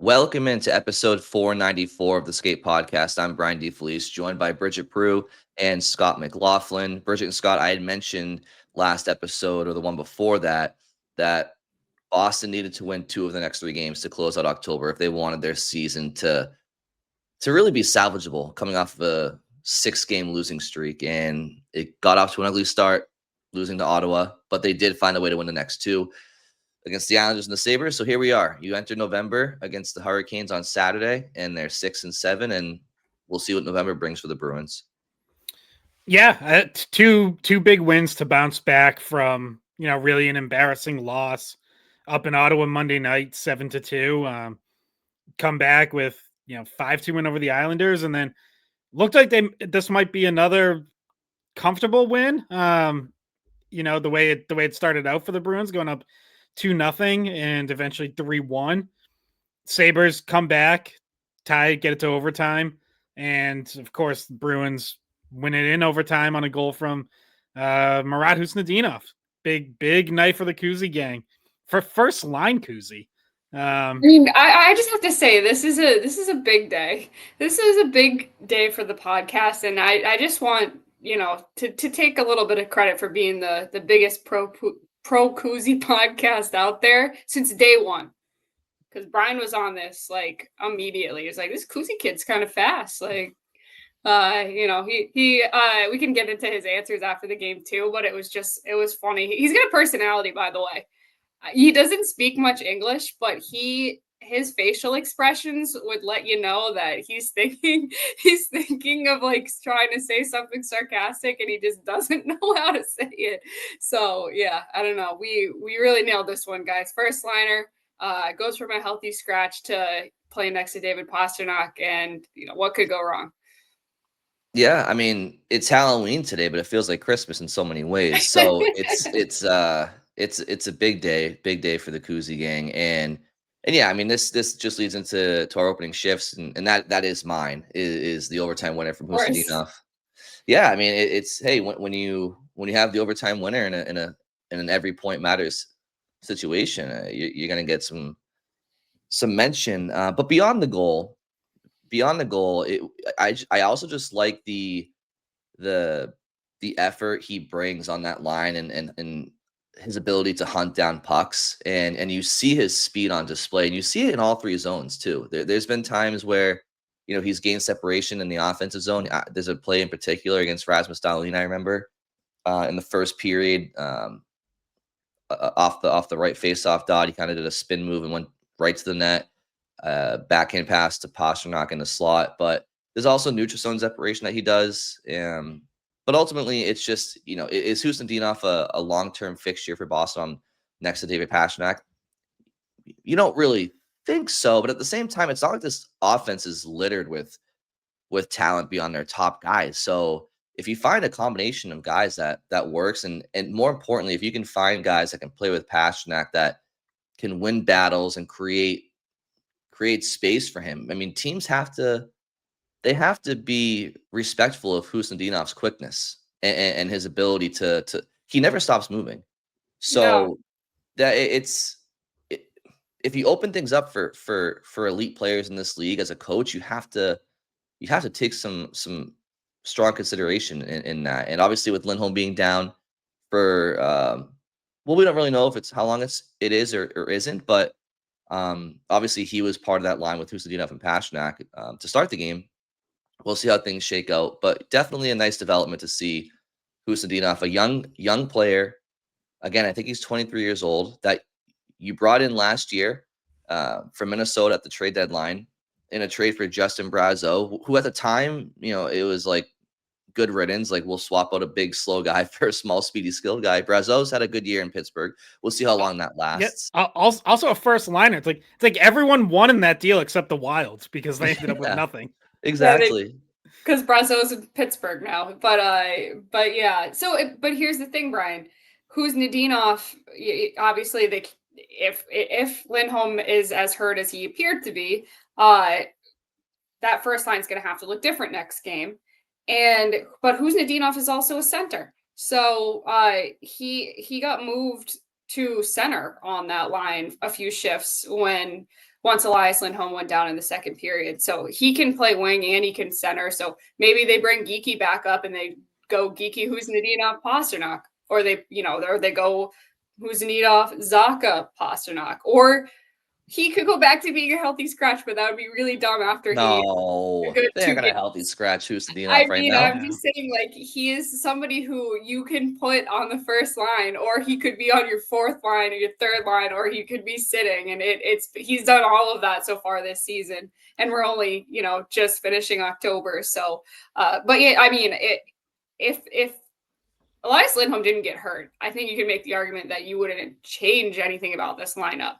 Welcome into episode 494 of the Skate Podcast. I'm Brian DeFelice, joined by Bridget Prue and Scott McLaughlin. Bridget and Scott, I had mentioned last episode or the one before that Boston needed to win 2 of the next 3 games to close out October if they wanted their season to really be salvageable, coming off of a 6-game losing streak. And it got off to an ugly start, losing to Ottawa, but they did find a way to win the next 2 against the Islanders and the Sabres. So here we are. You enter November against the Hurricanes on Saturday, and they're 6-7, and we'll see what November brings for the Bruins. Yeah, two big wins to bounce back from, really an embarrassing loss up in Ottawa Monday night, 7-2. Come back with 5-2 win over the Islanders, and then looked like this might be another comfortable win. The way it started out for the Bruins, going up 2-0 and eventually 3-1. Sabres come back, tie, get it to overtime, and of course the Bruins win it in overtime on a goal from Marat Khusnutdinov. Big night for the Kuzi gang, for first line Kuzi. I just have to say this is a big day. This is a big day for the podcast, and I just want to take a little bit of credit for being the biggest pro Kuzi podcast out there since day one. Because Brian was on this like immediately. He was like, "This Kuzi kid's kind of fast." Like, we can get into his answers after the game too. But it was funny. He's got a personality, by the way. He doesn't speak much English, but his facial expressions would let you know that he's thinking of like trying to say something sarcastic, and he just doesn't know how to say it. So yeah, I don't know. We really nailed this one, guys. First liner goes from a healthy scratch to playing next to David Pastrnak, and what could go wrong? Yeah, I mean, it's Halloween today, but it feels like Christmas in so many ways. So it's a big day for the Kuzi gang, and yeah, I mean, this just leads into our opening shifts, and that is mine is the overtime winner from Khusnutdinov. Yeah, I mean, it's hey, when you have the overtime winner in an every point matters situation, you're gonna get some mention. But beyond the goal, I also just like the effort he brings on that line, and his ability to hunt down pucks, and you see his speed on display, and you see it in all 3 zones too. There's been times where he's gained separation in the offensive zone. There's a play in particular against Rasmus Dahlin, I remember, in the first period, off the right face-off dot. He kind of did a spin move and went right to the net. Backhand pass to Pastrnak in the slot, but there's also neutral zone separation that he does. But ultimately, it's just, is Khusnutdinov a long-term fixture for Boston next to David Pastrnak? You don't really think so, but at the same time, it's not like this offense is littered with talent beyond their top guys. So if you find a combination of guys that works, and more importantly, if you can find guys that can play with Pastrnak, that can win battles and create space for him. I mean, teams have to be respectful of Khusnutdinov's quickness and his ability to he never stops moving. So that if you open things up for elite players in this league as a coach, you have to take some strong consideration in that. And obviously with Lindholm being down for we don't really know if it's how long it is or isn't, but obviously he was part of that line with Khusnutdinov and Pastrnak to start the game. We'll see how things shake out, but definitely a nice development to see Khusnutdinov, a young player. Again, I think he's 23 years old, that you brought in last year from Minnesota at the trade deadline in a trade for Justin Brazeau, who at the time, it was like good riddance. Like, we'll swap out a big, slow guy for a small, speedy, skilled guy. Brazeau's had a good year in Pittsburgh. We'll see how long that lasts. Yeah, also a first liner. It's like everyone won in that deal except the Wilds, because they ended up with nothing. Exactly. Because Brazeau's in Pittsburgh now. But yeah. But here's the thing, Brian. Khusnutdinov, obviously, if Lindholm is as hurt as he appeared to be, that first line is going to have to look different next game. But Khusnutdinov is also a center, so he got moved to center on that line a few shifts when once Elias Lindholm went down in the second period. So he can play wing and he can center. So maybe they bring Geekie back up and they go Geekie Khusnutdinov Pasternak, or they go Khusnutdinov Zacha Pasternak, or he could go back to being a healthy scratch, but that would be really dumb after No, they ain't gonna healthy scratch Khusnutdinov right now. I'm just saying, like, he is somebody who you can put on the first line, or he could be on your fourth line or your third line, or he could be sitting. And he's done all of that so far this season, and we're only just finishing October. So, but yeah, I mean, if Elias Lindholm didn't get hurt, I think you can make the argument that you wouldn't change anything about this lineup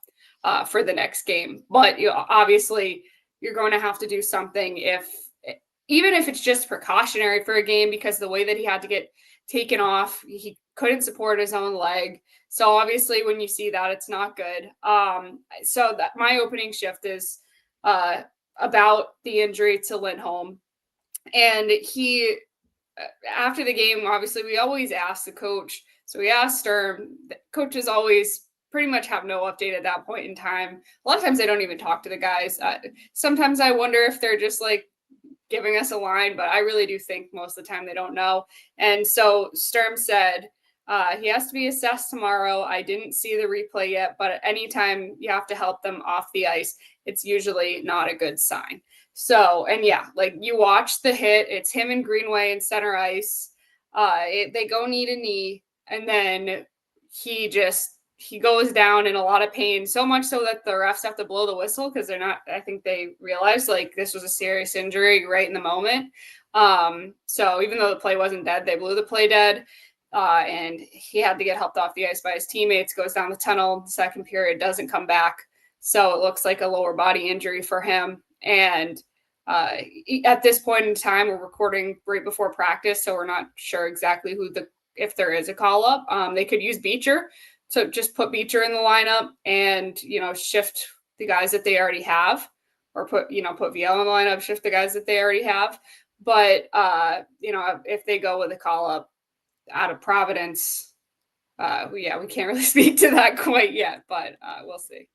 for the next game. But obviously, you're going to have to do something even if it's just precautionary for a game, because the way that he had to get taken off, he couldn't support his own leg. So obviously, when you see that, it's not good. So that my opening shift is about the injury to Lindholm, and he. After the game, obviously, we always ask the coach. So we asked Sturm. The coaches always pretty much have no update at that point in time. A lot of times they don't even talk to the guys. Sometimes I wonder if they're just like giving us a line, but I really do think most of the time they don't know. And so Sturm said he has to be assessed tomorrow. I didn't see the replay yet, but anytime you have to help them off the ice, it's usually not a good sign. So, and yeah, like you watch the hit, it's him and Greenway in center ice. They go knee to knee, and then he goes down in a lot of pain, so much so that the refs have to blow the whistle because I think they realized like this was a serious injury right in the moment. So even though the play wasn't dead, they blew the play dead. And he had to get helped off the ice by his teammates, goes down the tunnel, the second period, doesn't come back. So it looks like a lower body injury for him. And at this point in time, we're recording right before practice, so we're not sure exactly if there is a call up. They could use Beecher, so just put Beecher in the lineup and shift the guys that they already have, or put VL in the lineup, shift the guys that they already have. But if they go with a call up out of Providence, we can't really speak to that quite yet, but we'll see.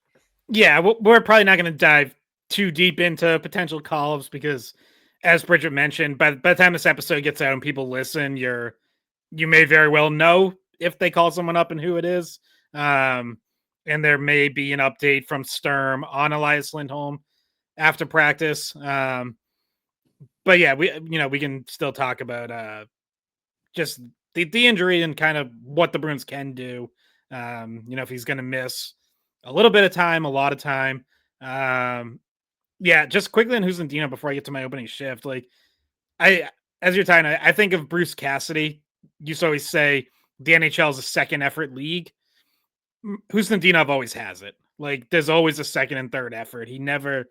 Yeah, we're probably not going to dive too deep into potential call-ups because, as Bridget mentioned, by the time this episode gets out and people listen, you may very well know if they call someone up and who it is. And there may be an update from Sturm on Elias Lindholm after practice. But yeah, we can still talk about just the injury and kind of what the Bruins can do. If he's going to miss a little bit of time, a lot of time. Yeah, just quickly on Khusnutdinov before I get to my opening shift. Like, as you're talking, I think of Bruce Cassidy. You used to always say the NHL is a second effort league. Khusnutdinov always has it. Like, there's always a second and third effort. He never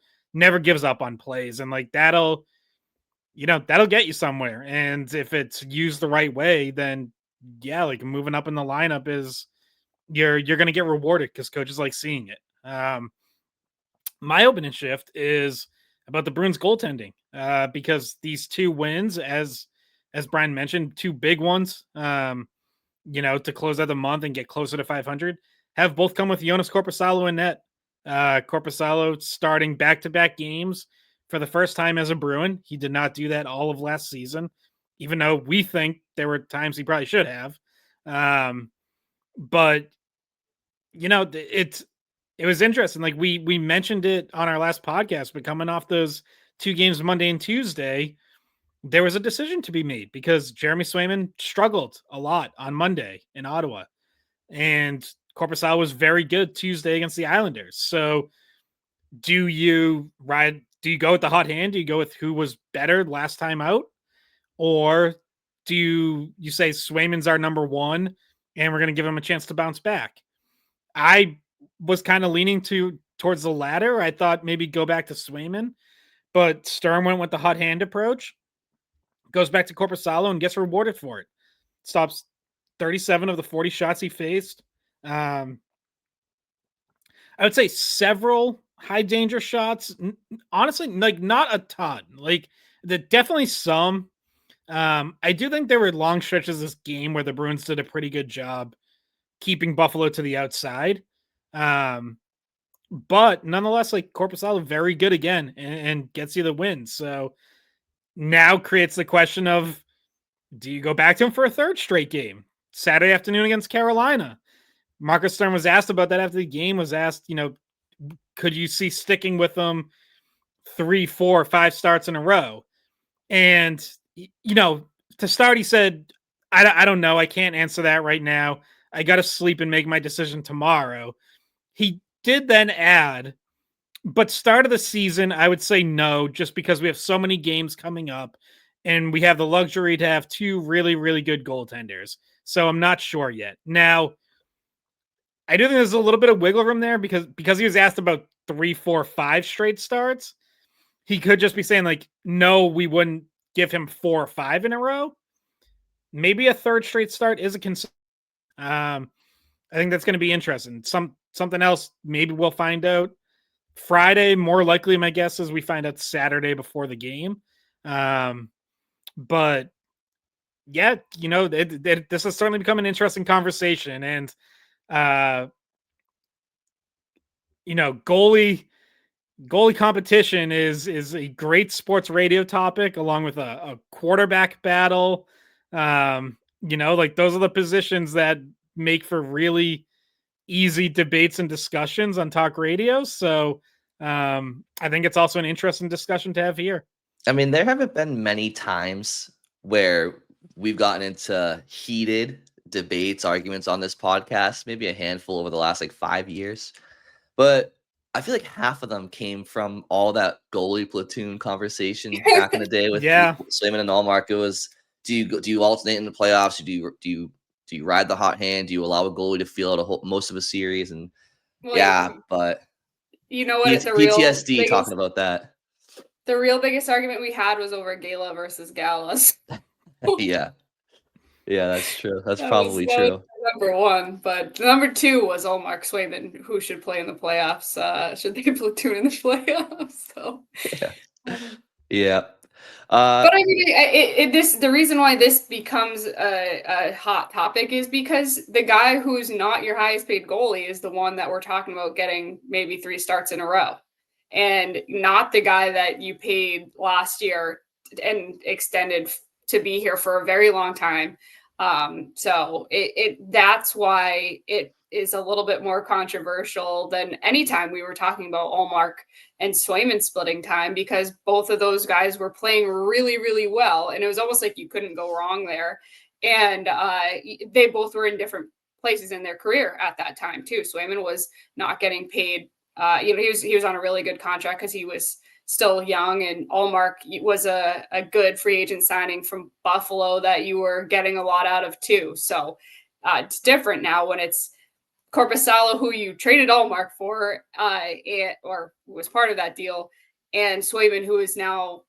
gives up on plays, and like that'll get you somewhere. And if it's used the right way, then yeah, like moving up in the lineup is you're going to get rewarded because coaches like seeing it. My opening shift is about the Bruins goaltending because these two wins, as Brian mentioned, two big ones, to close out the month and get closer to 500, have both come with Joonas Korpisalo in net. Korpisalo starting back-to-back games for the first time as a Bruin. He did not do that all of last season, even though we think there were times he probably should have. But it was interesting. Like we mentioned it on our last podcast, but coming off those two games Monday and Tuesday, there was a decision to be made because Jeremy Swayman struggled a lot on Monday in Ottawa, and Korpisalo was very good Tuesday against the Islanders. So do you go with the hot hand? Do you go with who was better last time out? Or do you say Swayman's our number one and we're going to give him a chance to bounce back? I was kind of leaning towards the latter. I thought maybe go back to Swayman, but Sturm went with the hot hand approach, goes back to Korpisalo and gets rewarded for it. Stops 37 of the 40 shots he faced. I would say several high danger shots. Honestly, like not a ton. Like definitely some. I do think there were long stretches this game where the Bruins did a pretty good job keeping Buffalo to the outside. But nonetheless, like Korpisalo, very good again and gets you the win. So now creates the question of, do you go back to him for a third straight game? Saturday afternoon against Carolina. Marco Sturm was asked about that after the game, was asked, could you see sticking with him 3, 4, 5 starts in a row? And, to start, he said, I don't know. I can't answer that right now. I got to sleep and make my decision tomorrow. He did then add, but start of the season, I would say no, just because we have so many games coming up and we have the luxury to have 2 really, really good goaltenders. So I'm not sure yet. Now, I do think there's a little bit of wiggle room there because he was asked about 3, 4, 5 straight starts. He could just be saying like, no, we wouldn't give him 4 or 5 in a row. Maybe a third straight start is a concern. I think that's going to be interesting. Something else, maybe we'll find out Friday. More likely, my guess is we find out Saturday before the game. But yeah, this has certainly become an interesting conversation. And, goalie competition is a great sports radio topic, along with a quarterback battle. Like those are the positions that make for really easy debates and discussions on talk radio. So I think it's also an interesting discussion to have here. I mean, there haven't been many times where we've gotten into heated debates, arguments on this podcast, maybe a handful over the last 5 years. But I feel like half of them came from all that goalie platoon conversation back in the day with Swayman and Allmark. It was, do you alternate in the playoffs? Do you ride the hot hand? Do you allow a goalie to feel out most of a series? And but you know what? PTSD talking about that. The real biggest argument we had was over Gala versus Gallas. Yeah, that's true. That's probably true. Number 1, but number 2 was Allmark Swayman, who should play in the playoffs. Should they platoon in the playoffs? So yeah. But I mean, the reason why this becomes a hot topic is because the guy who's not your highest paid goalie is the one that we're talking about getting maybe 3 starts in a row, and not the guy that you paid last year and extended to be here for a very long time. So that's why it is a little bit more controversial than any time we were talking about Allmark and Swayman splitting time, because both of those guys were playing really, really well. And it was almost like you couldn't go wrong there. And they both were in different places in their career at that time too. Swayman was not getting paid. He was on a really good contract because he was still young, and Allmark was a good free agent signing from Buffalo that you were getting a lot out of too. So it's different now when it's Korpisalo, who you traded Allmark for, or was part of that deal, and Swayman, who is now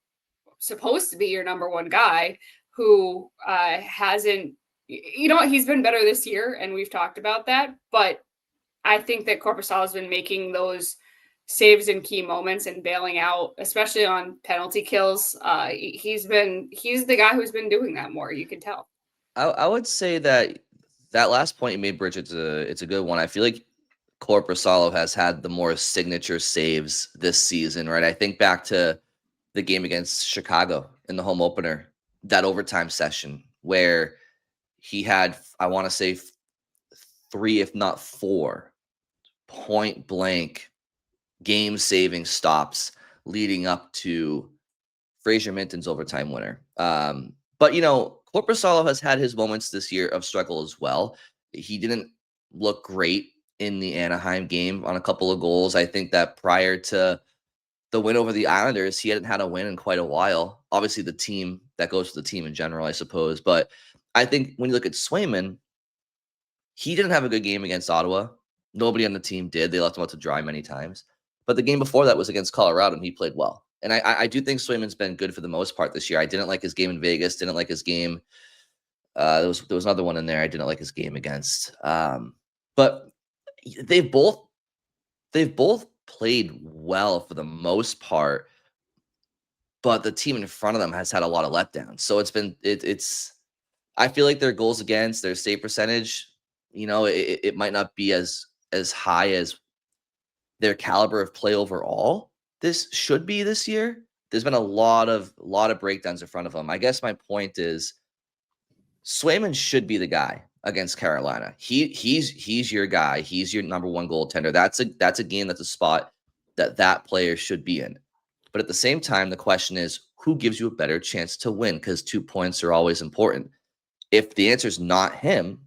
supposed to be your number 1 guy, who hasn't, he's been better this year, and we've talked about that, but I think that Korpisalo has been making those saves in key moments and bailing out, especially on penalty kills. He's the guy who's been doing that more. You can tell. I would say that last point you made, Bridget, it's a good one. I feel like Korpisalo has had the more signature saves this season, right? I think back to the game against Chicago in the home opener, that overtime session where he had, I want to say 3, if not 4, point blank game-saving stops leading up to Fraser Minton's overtime winner. But, Korpisalo has had his moments this year of struggle as well. He didn't look great in the Anaheim game on a couple of goals. I think that prior to the win over the Islanders, he hadn't had a win in quite a while. Obviously, the team, that goes to the team in general, I suppose. But I think when you look at Swayman, he didn't have a good game against Ottawa. Nobody on the team did. They left him out to dry many times. But the game before that was against Colorado, and he played well. And I do think Swayman's been good for the most part this year. I didn't like his game in Vegas. Didn't like his game. There was another one in there I didn't like his game against. But they've both played well for the most part. But the team in front of them has had a lot of letdowns. So it's. I feel like their goals against, their save percentage, it might not be as high as their caliber of play overall this should be this year, there's been a lot of breakdowns in front of them. I guess my point is Swayman should be the guy against Carolina. He's your guy. He's your number one goaltender. That's a game, that's a spot that player should be in. But at the same time, the question is, who gives you a better chance to win? Because 2 points are always important. If the answer is not him,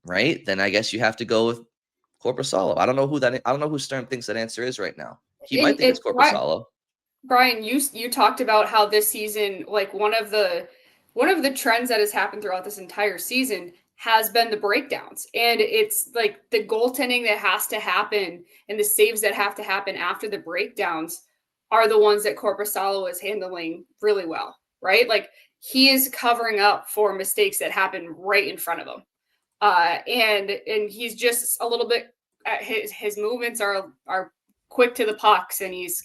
right, then I guess you have to go with Korpisalo. I don't know who Sturm thinks that answer is right now. He might think it's Korpisalo. Brian, you talked about how this season, like one of the trends that has happened throughout this entire season has been the breakdowns. And it's like the goaltending that has to happen and the saves that have to happen after the breakdowns are the ones that Korpisalo is handling really well, right? Like he is covering up for mistakes that happen right in front of him. And he's just a little bit, his movements are quick to the pucks, and he's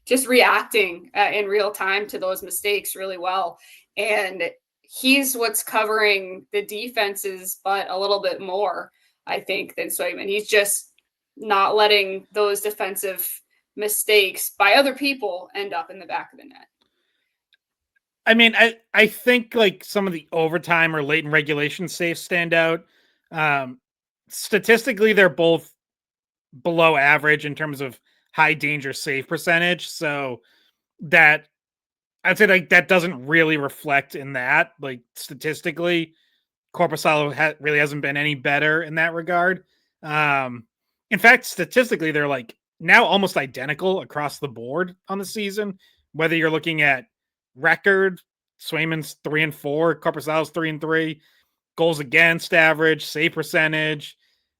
just reacting in real time to those mistakes really well. And he's what's covering the defenses, but a little bit more, I think, than Swayman. He's just not letting those defensive mistakes by other people end up in the back of the net. I mean, I think like some of the overtime or late in regulation saves stand out. Statistically, they're both below average in terms of high danger save percentage. So that I'd say like that doesn't really reflect in that. Like statistically, Korpisalo really hasn't been any better in that regard. In fact, statistically, they're like now almost identical across the board on the season. Whether you're looking at record, Swayman's 3-4, Korpisalo's 3-3, goals against average, save percentage,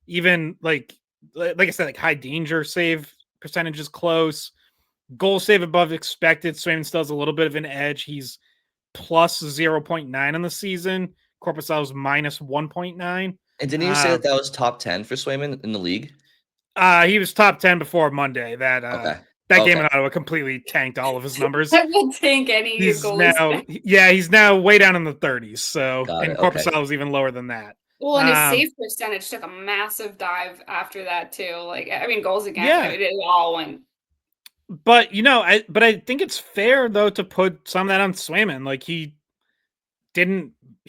even like I said, like high danger save percentage is close. Goal save above expected. Swayman still has a little bit of an edge. He's plus 0.9 on the season. Korpisalo's minus 1.9. And didn't you say that was top 10 for Swayman in the league? He was top 10 before Monday. That game in Ottawa completely tanked all of his numbers. That will tank any goalies. He's now way down in the 30s. So, and Korpisalo's even lower than that. Well, and his save percentage took a massive dive after that too. Like, I mean, goals against, it all went. But I think it's fair though to put some of that on Swayman. Like he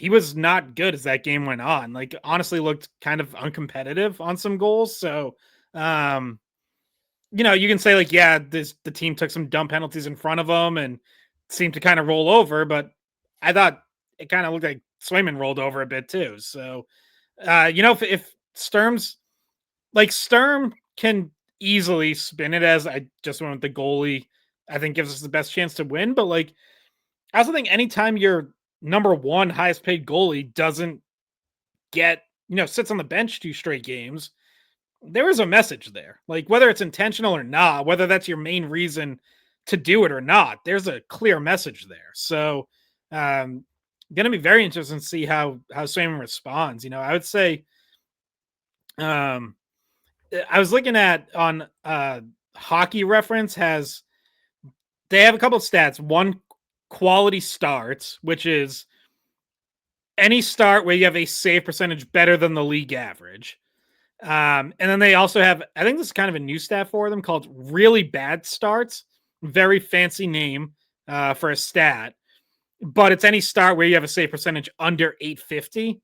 was not good as that game went on. Like honestly looked kind of uncompetitive on some goals. So, you can say like, the team took some dumb penalties in front of them and seemed to kind of roll over, but I thought it kind of looked like Swayman rolled over a bit too. So, if Sturm can easily spin it as I just went with the goalie, I think gives us the best chance to win. But like, I also think anytime your number one highest paid goalie doesn't get, sits on the bench 2 straight games, there is a message there. Like whether it's intentional or not, whether that's your main reason to do it or not, there's a clear message there. So, going to be very interesting to see how Swayman responds. I would say, I was looking at on Hockey Reference they have a couple of stats. One, quality starts, which is any start where you have a save percentage better than the league average. And then they also have, I think this is kind of a new stat for them called really bad starts. Very fancy name for a stat. But it's any start where you have a save percentage under 850.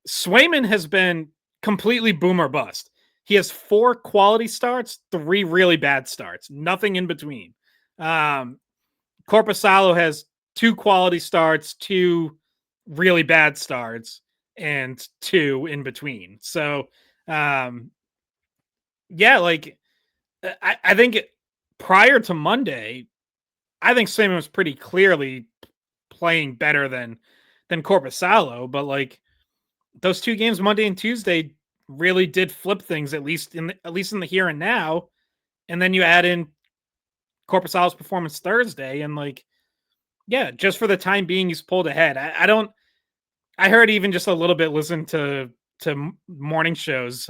Swayman has been completely boom or bust. He has 4 quality starts, 3 really bad starts, nothing in between. Korpisalo has 2 quality starts, 2 really bad starts, and 2 in between. So, I think prior to Monday, I think Swayman was pretty clearly playing better than Korpisalo, but like those 2 games, Monday and Tuesday, really did flip things at least in the here and now. And then you add in Korpisalo's performance Thursday, and like, just for the time being, he's pulled ahead. I heard even just a little bit, listen to morning shows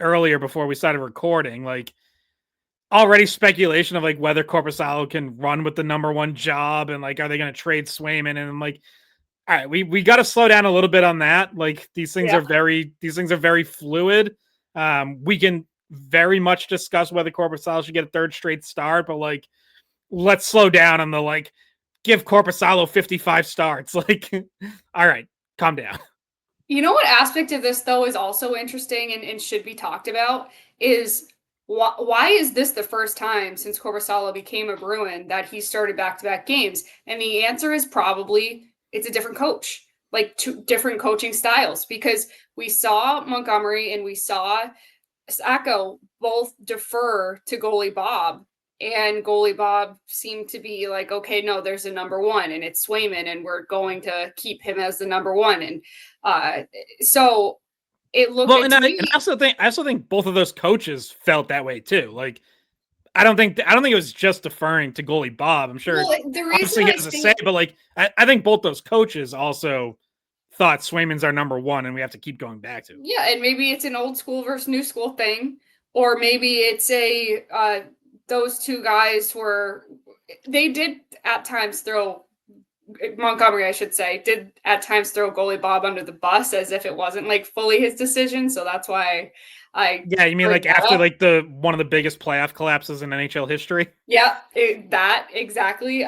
earlier before we started recording, like already speculation of like whether Korpisalo can run with the number 1 job, and like, are they going to trade Swayman? And I'm like, all right, we got to slow down a little bit on that. Like these things are very fluid. We can very much discuss whether Korpisalo should get a third straight start, but like, let's slow down on the like, give Korpisalo 55 starts. Like, all right, calm down. You know what aspect of this, though, is also interesting and should be talked about is why is this the first time since Korpisalo became a Bruin that he started back-to-back games? And the answer is probably it's a different coach, like two different coaching styles, because we saw Montgomery and we saw Sacco both defer to goalie Bob, and goalie Bob seemed to be like, okay, no, there's a number one, and it's Swayman, and we're going to keep him as the number one. And so it looked. Well, and I also think both of those coaches felt that way too. Like, I don't think it was just deferring to goalie Bob. I'm sure the obviously reason he has a say, but like, I think both those coaches also thought Swayman's our number one, and we have to keep going back to. Yeah, and maybe it's an old school versus new school thing, or maybe it's a those two guys they did at times throw Montgomery, I should say, did at times throw goalie Bob under the bus as if it wasn't like fully his decision. So that's why you mean like after like one of the biggest playoff collapses in NHL history? Yeah, that exactly.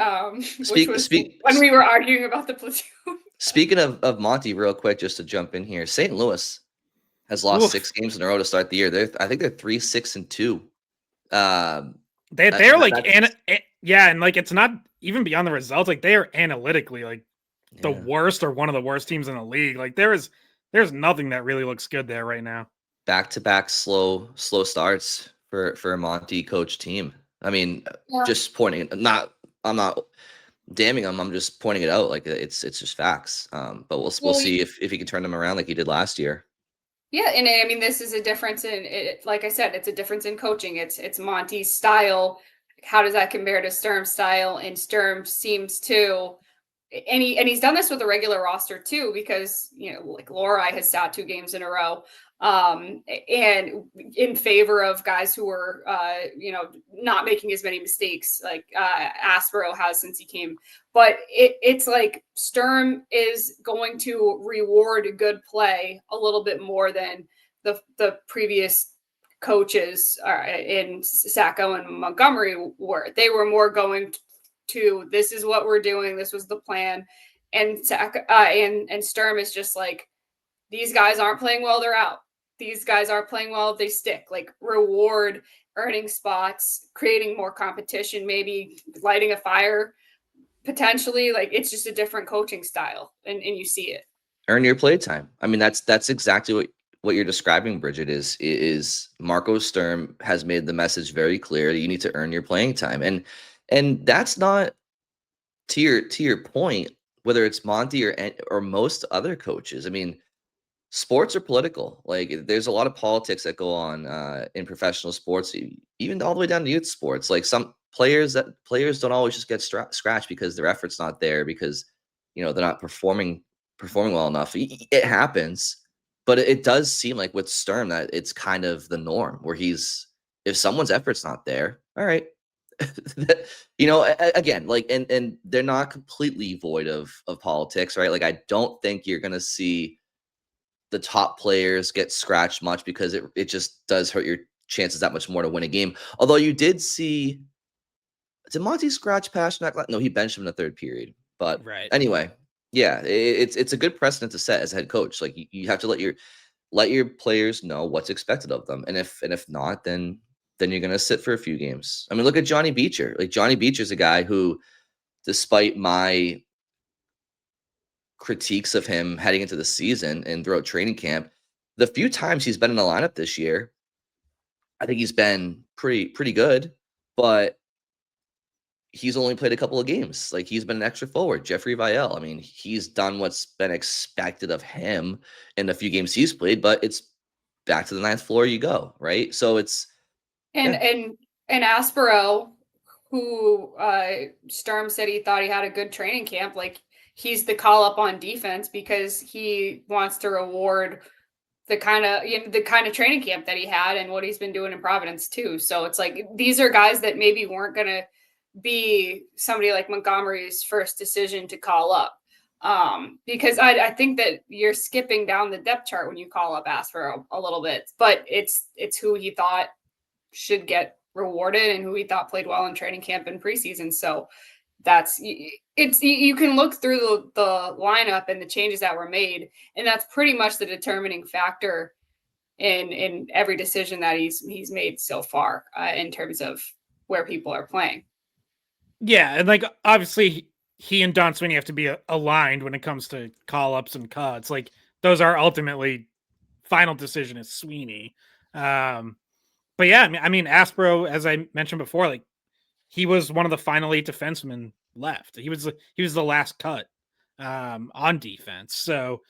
Which was when we were arguing about the platoon. Speaking of Monty, real quick, just to jump in here, St. Louis has lost 6 games in a row to start the year. I think they're 3-6-2. They're like, and like, it's not even beyond the results. Like, they are analytically like the worst or one of the worst teams in the league. Like, there's nothing that really looks good there right now. Back-to-back slow starts for a Monty coach team. I mean, just pointing. I'm not damning him. I'm just pointing it out. Like, it's just facts. But we'll see if he can turn them around like he did last year. Yeah, and I mean, this is a difference in it. Like I said, it's a difference in coaching. It's Monty's style. How does that compare to Sturm's style? And Sturm seems to, and he's done this with a regular roster too, because like Lorei has sat 2 games in a row, and in favor of guys who were not making as many mistakes like Aspero has since he came. But it's like Sturm is going to reward good play a little bit more than the previous coaches in Sacco and Montgomery were. They were more going to, this is what we're doing, this was the plan. And Sacco and Sturm is just like, these guys aren't playing well, they're out. These guys are playing well, they stick. Like, reward earning spots, creating more competition, maybe lighting a fire potentially. Like, it's just a different coaching style, and you see it. Earn your play time. I mean, that's exactly what you're describing, Bridget. Is Marco Sturm has made the message very clear that you need to earn your playing time, and that's not, to your point, whether it's Monty or most other coaches. I mean, sports are political. Like, there's a lot of politics that go on in professional sports, even all the way down to youth sports. Like, some players don't always just get scratched because their effort's not there, because they're not performing well enough. It happens, but it does seem like with Sturm that it's kind of the norm, where if someone's effort's not there, all right. Again, like, and they're not completely void of politics, right? Like, I don't think you're gonna see the top players get scratched much, because it just does hurt your chances that much more to win a game. Although you did see, did Monty scratch Pasternak? No, he benched him in the 3rd period. But anyway, yeah, it's a good precedent to set as a head coach. Like, you have to let your players know what's expected of them, and if not, then you're gonna sit for a few games. I mean, look at Johnny Beecher. Like, Johnny Beecher's a guy who, despite my critiques of him heading into the season and throughout training camp, the few times he's been in the lineup this year, I think he's been pretty good, but he's only played a couple of games. Like, he's been an extra forward. Jeffrey Vielle, I mean, he's done what's been expected of him in the few games he's played, but it's back to the 9th floor you go, right? So it's and Aspero, who Sturm said he thought he had a good training camp. Like, he's the call up on defense because he wants to reward the kind of training camp that he had and what he's been doing in Providence too. So it's like, these are guys that maybe weren't going to be somebody like Montgomery's first decision to call up. Because I think that you're skipping down the depth chart when you call up Aspro a little bit, but it's who he thought should get rewarded and who he thought played well in training camp and preseason. So you can look through the lineup and the changes that were made, and that's pretty much the determining factor in every decision that he's made so far in terms of where people are playing. Yeah, and like obviously he and Don Sweeney have to be aligned when it comes to call-ups and cuts. Like those are ultimately final decision is Sweeney. But yeah, I mean Aspro, as I mentioned before, like he was one of the final 8 defensemen left. He was the last cut on defense. So,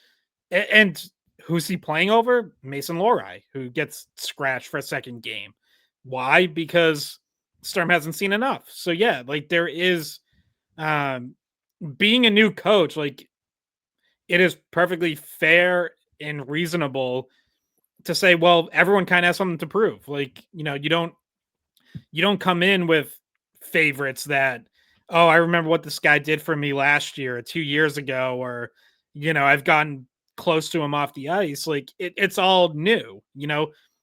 and who's he playing over? Mason Lohrei, who gets scratched for a second game. Why? Because Sturm hasn't seen enough. So yeah, like there is being a new coach, like it is perfectly fair and reasonable to say, well, everyone kind of has something to prove. Like, you don't come in with favorites that, oh, I remember what this guy did for me last year or 2 years ago, or, I've gotten close to him off the ice. Like it's all new,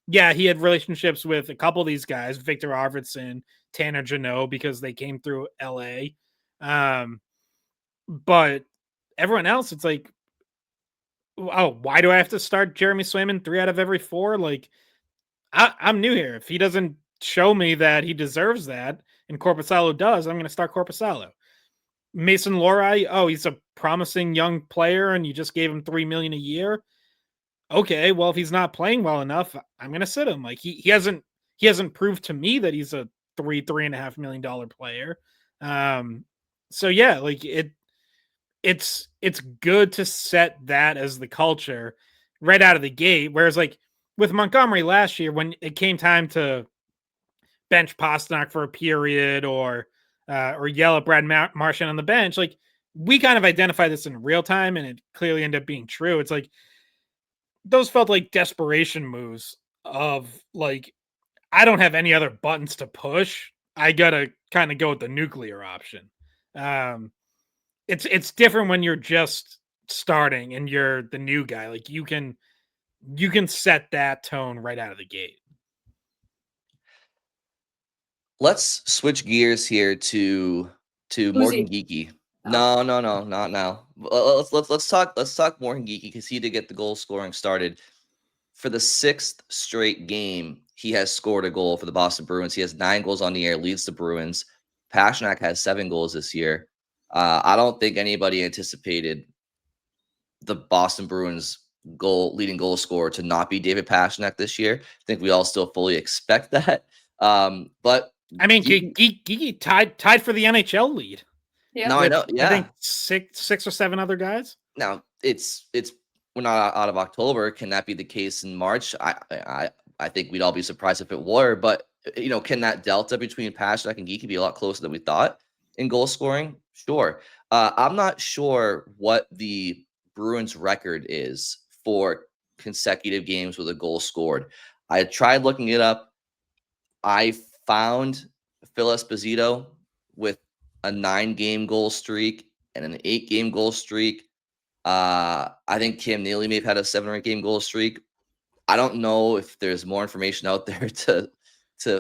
Yeah, he had relationships with a couple of these guys, Victor Arvidsson, Tanner Jeannot, because they came through LA. But everyone else, it's like, oh, why do I have to start Jeremy Swayman 3 out of every 4? Like, I'm new here. If he doesn't show me that he deserves that, and Korpisalo does, I'm going to start Korpisalo. Mason Lohrei, oh, he's a promising young player, and you just gave him $3 million a year. Okay, well, if he's not playing well enough, I'm going to sit him. Like he hasn't proved to me that he's a $3.5 million player. So yeah, like it's good to set that as the culture right out of the gate. Whereas like with Montgomery last year, when it came time to bench Pastrnak for a period or yell at Brad Marchand on the bench, like we kind of identified this in real time, and it clearly ended up being true. It's like those felt like desperation moves of like, I don't have any other buttons to push. I gotta kind of go with the nuclear option. It's different when you're just starting and you're the new guy. Like you can set that tone right out of the gate. Let's switch gears here to Morgan Geekie. No, not now. Let's talk Morgan Geekie, because he did get the goal scoring started. For the 6th straight game, he has scored a goal for the Boston Bruins. He has 9 goals on the year, leads the Bruins. Pastrnak has 7 goals this year. I don't think anybody anticipated the Boston Bruins leading goal scorer to not be David Pastrnak this year. I think we all still fully expect that. But I mean, Geekie tied for the NHL lead. Yeah, no, I know. Yeah, I think six or 7 other guys. Now it's we're not out of October. Can that be the case in March? I think we'd all be surprised if it were. But can that delta between Pastrnak and Geekie be a lot closer than we thought in goal scoring? Sure. I'm not sure what the Bruins record is for consecutive games with a goal scored. I tried looking it up. I found Phil Esposito with a 9-game goal streak and an 8-game goal streak. I think Cam Neely may have had a 7 or 8 game goal streak. I don't know if there's more information out there to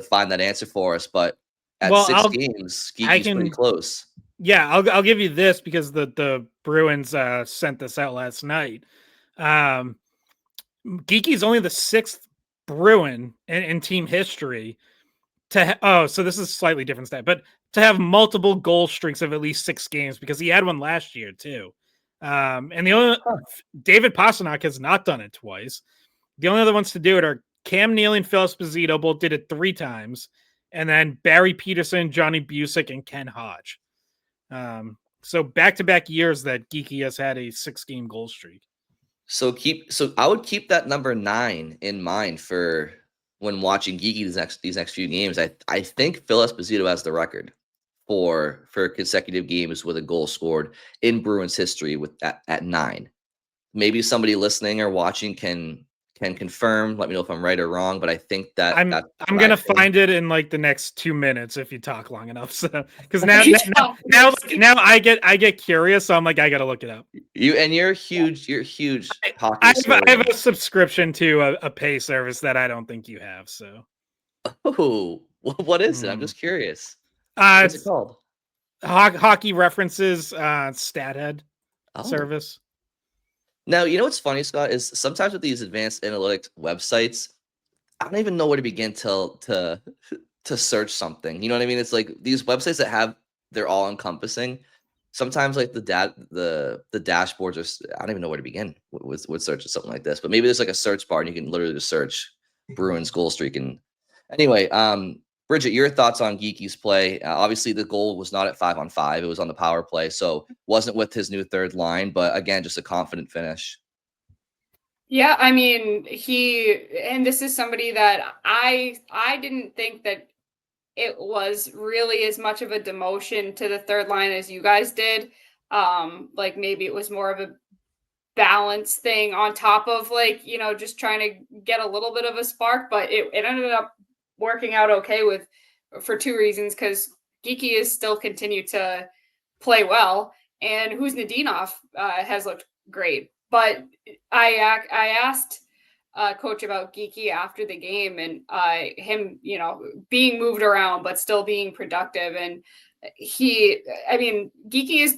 find that answer for us, but at 6 games, Geekie's pretty close. Yeah, I'll give you this because the Bruins sent this out last night. Geekie's only the 6th Bruin in team history so this is a slightly different stat, but to have multiple goal streaks of at least 6 games, because he had one last year too. And the only David Pastrnak has not done it twice. The only other ones to do it are Cam Neely and Phil Esposito, both did it 3 times, and then Barry Peterson, Johnny Busick, and Ken Hodge. So back-to-back years that Geekie has had a 6-game goal streak. So I would keep that number 9 in mind for when watching Geekie these next few games. I think Phil Esposito has the record for consecutive games with a goal scored in Bruins history with at 9. Maybe somebody listening or watching can can confirm. Let me know if I'm right or wrong, but I think that I'm gonna find it in like the next 2 minutes if you talk long enough. So because now I get curious, so I'm like I gotta look it up. You're huge. You're huge. I have a subscription to a pay service that I don't think you have. So oh, what is it? I'm just curious. What's it called? Hockey References StatHead service. Now, you know what's funny, Scott, is sometimes with these advanced analytics websites, I don't even know where to begin to search something. You know what I mean? It's like these websites that have, they're all encompassing. Sometimes like the dashboards are, I don't even know where to begin with searching something like this. But maybe there's like a search bar and you can literally just search Bruins goal streak. And anyway, Bridget, your thoughts on Geekie's play? Obviously, the goal was not at 5-on-5; it was on the power play, so wasn't with his new third line. But again, just a confident finish. Yeah, I mean, and this is somebody that I didn't think that it was really as much of a demotion to the third line as you guys did. Like maybe it was more of a balance thing on top of like, just trying to get a little bit of a spark, but it ended up working out okay for two reasons, because Geekie is still continued to play well, and Khusnutdinov has looked great. But I asked coach about Geekie after the game, and him, being moved around but still being productive. And Geekie is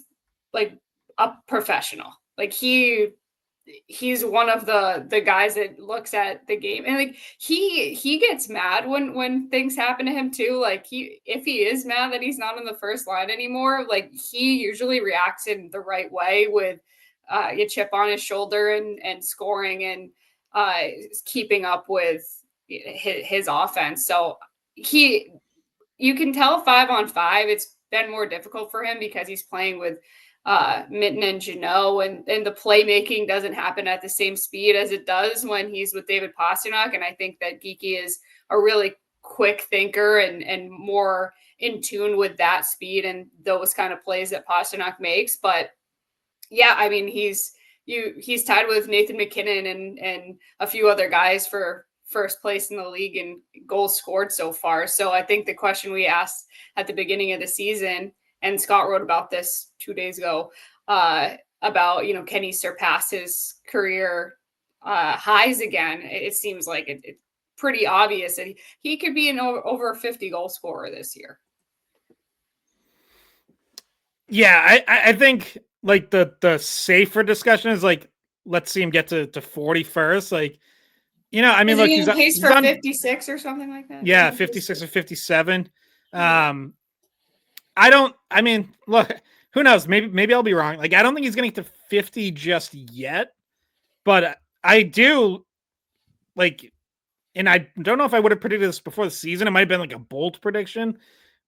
like a professional. Like he's one of the guys that looks at the game, and like he gets mad when things happen to him too. Like if he is mad that he's not on the first line anymore, like he usually reacts in the right way with a chip on his shoulder and scoring and keeping up with his offense. So you can tell 5-on-5 it's been more difficult for him because he's playing with Mitten and Jeannot, and the playmaking doesn't happen at the same speed as it does when he's with David Pastrnak. And I think that Geekie is a really quick thinker and more in tune with that speed and those kind of plays that Pastrnak makes. But yeah, I mean, he's tied with Nathan McKinnon and a few other guys for first place in the league in goals scored so far. So I think the question we asked at the beginning of the season, and Scott wrote about this 2 days ago, about, can he surpass his career highs again? It seems like it's pretty obvious that he could be an over a 50 goal scorer this year. Yeah, I think like the safer discussion is like, let's see him get to 40 first. Like, I mean, look, he's for 56 or something like that. Yeah, 56 or 57. Look, who knows? Maybe I'll be wrong. Like, I don't think he's going to get to 50 just yet, but I do like, and I don't know if I would have predicted this before the season. It might have been like a bold prediction,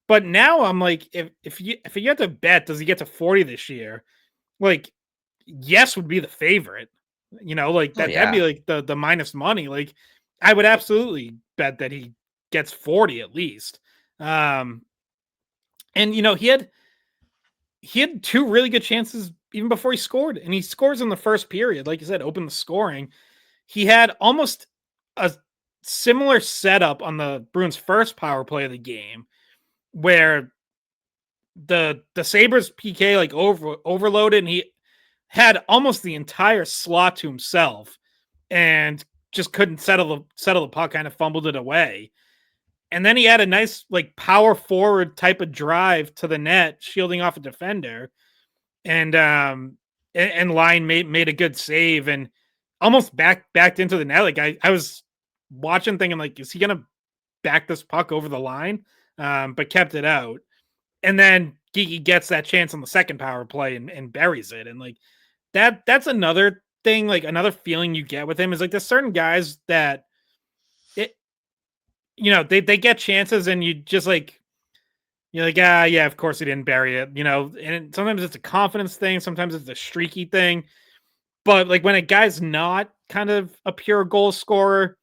but now I'm like, if you had to bet, does he get to 40 this year? Like, yes would be the favorite. Like that'd be like the minus money. Like, I would absolutely bet that he gets 40 at least. And he had two really good chances even before he scored, and he scores in the first period. Like you said, opened the scoring. He had almost a similar setup on the Bruins' first power play of the game, where the Sabres PK like overloaded, and he had almost the entire slot to himself, and just couldn't settle the puck. Kind of fumbled it away. And then he had a nice like power forward type of drive to the net, shielding off a defender, and Line made a good save and almost backed into the net. Like I was watching, thinking like, is he gonna back this puck over the line? But kept it out. And then Geekie gets that chance on the second power play and buries it. And like that's another thing, like another feeling you get with him is like there's certain guys that they get chances and you just like, you're like, yeah, of course he didn't bury it, and sometimes it's a confidence thing. Sometimes it's a streaky thing. But like when a guy's not kind of a pure goal scorer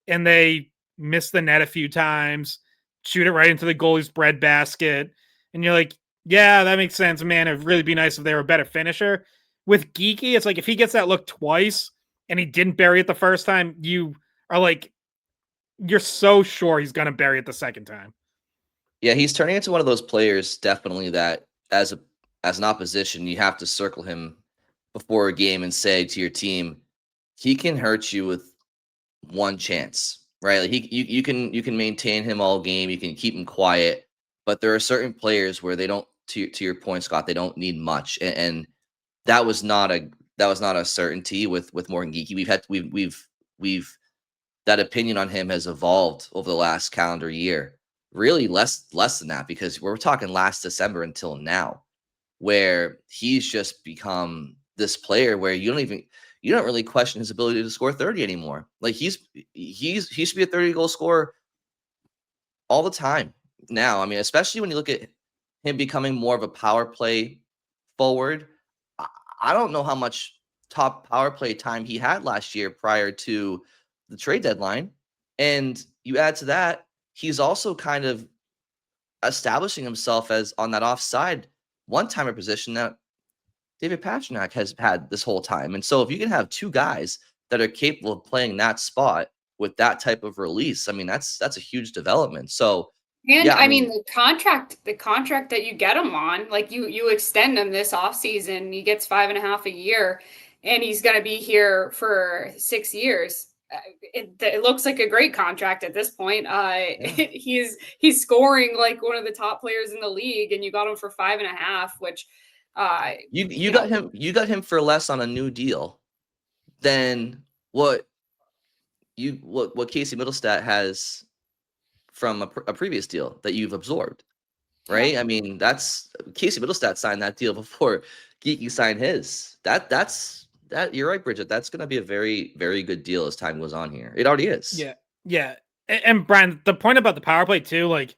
and they miss the net a few times, shoot it right into the goalie's breadbasket, and you're like, yeah, that makes sense, man. It'd really be nice if they were a better finisher. With Geekie, it's like if he gets that look twice and he didn't bury it the first time, you are like, you're so sure he's going to bury it the second time. Yeah, he's turning into one of those players, definitely, that as an opposition, you have to circle him before a game and say to your team, he can hurt you with one chance, right? Like you can maintain him all game, you can keep him quiet, but there are certain players where they don't, to your point, Scott, they don't need much, and that was not a certainty with Morgan Geekie. We've that opinion on him has evolved over the last calendar year. Really less than that, because we're talking last December until now, where he's just become this player where you don't really question his ability to score 30 anymore. Like he should be a 30 goal scorer all the time now. I mean, especially when you look at him becoming more of a power play forward. I don't know how much top power play time he had last year prior to the trade deadline. And you add to that, he's also kind of establishing himself as on that offside one-timer position that David Pastrnak has had this whole time. And so if you can have two guys that are capable of playing that spot with that type of release, I mean, that's a huge development. So And yeah, I mean the contract that you get him on, like you extend him this offseason, he gets 5.5 a year, and he's going to be here for 6 years. It looks like a great contract at this point. Yeah. He's scoring like one of the top players in the league, and you got him for 5.5, which you got him for less on a new deal than what Casey Middlestat has from a previous deal that you've absorbed, right? Yeah. I mean, that's Casey Middlestat signed that deal before Geekie signed his. That's you're right, Bridget. That's going to be a very, very good deal as time goes on here. It already is. Yeah. And Brian, the point about the power play too, like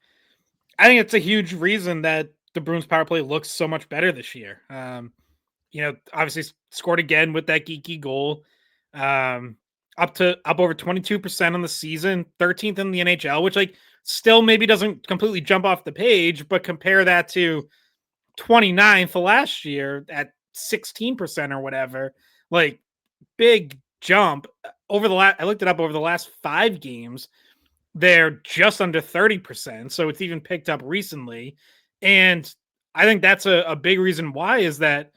I think it's a huge reason that the Bruins power play looks so much better this year. Obviously scored again with that Geekie goal. Up over 22% on the season, 13th in the NHL, which like still maybe doesn't completely jump off the page, but compare that to 29th last year at 16% or whatever. Like big jump over I looked it up over the last 5 games. They're just under 30%. So it's even picked up recently. And I think that's a big reason why is that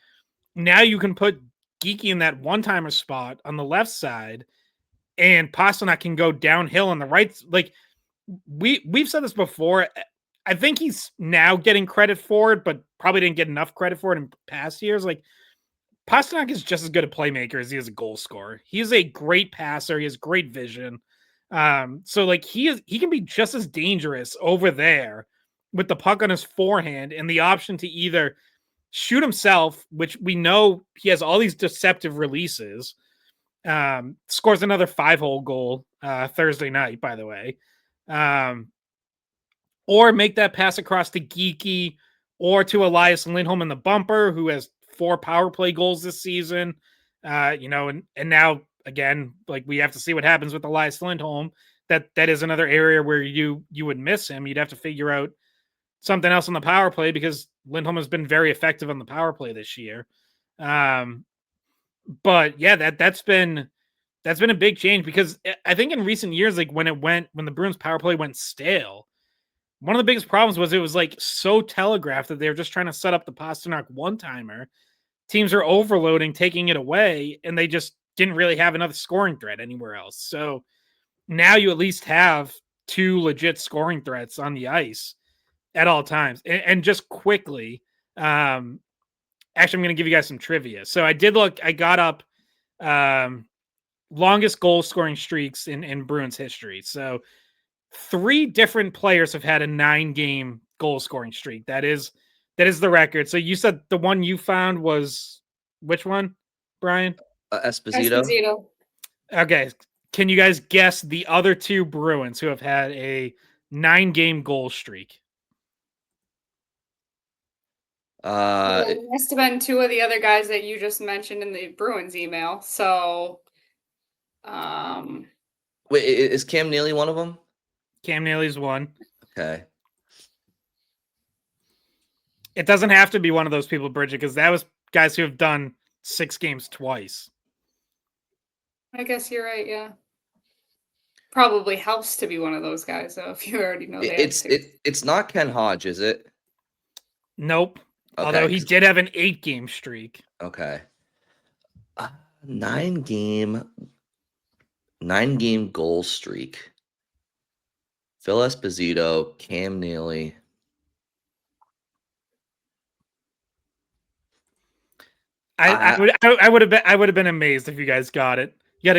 now you can put Geekie in that one-timer spot on the left side, and Pastrnak can go downhill on the right. Like we've said this before. I think he's now getting credit for it, but probably didn't get enough credit for it in past years. Like Pastrnak is just as good a playmaker as he is a goal scorer. He is a great passer. He has great vision. So like he can be just as dangerous over there with the puck on his forehand and the option to either shoot himself, which we know he has all these deceptive releases. Scores another 5-hole goal Thursday night, by the way. Or make that pass across to Geekie or to Elias Lindholm in the bumper, who has 4 power play goals this season. And now again, like we have to see what happens with Elias Lindholm. That is another area where you would miss him. You'd have to figure out something else on the power play because Lindholm has been very effective on the power play this year. But yeah, that's been a big change because I think in recent years, like when the Bruins power play went stale, one of the biggest problems was it was like so telegraphed that they were just trying to set up the Pastrnak one-timer. Teams are overloading, taking it away, and they just didn't really have another scoring threat anywhere else. So now you at least have 2 legit scoring threats on the ice at all times. And just quickly, actually, I'm going to give you guys some trivia. So I got up longest goal scoring streaks in Bruins history. So 3 different players have had a 9-game goal scoring streak. That is the record. So you said the one you found was which one, Brian? Esposito. Okay. Can you guys guess the other 2 Bruins who have had a 9-game goal streak? It must have been 2 of the other guys that you just mentioned in the Bruins email. So, wait, is Cam Neely one of them? Cam Neely's one. Okay. It doesn't have to be one of those people, Bridget, because that was guys who have done 6 games twice. I guess you're right. Yeah. Probably helps to be one of those guys, though, if you already know the answer. It's not Ken Hodge, is it? Nope. Okay, Although he did have an 8-game streak. Okay. 9-game goal streak. Phil Esposito, Cam Neely. I would have been amazed if you guys got it. You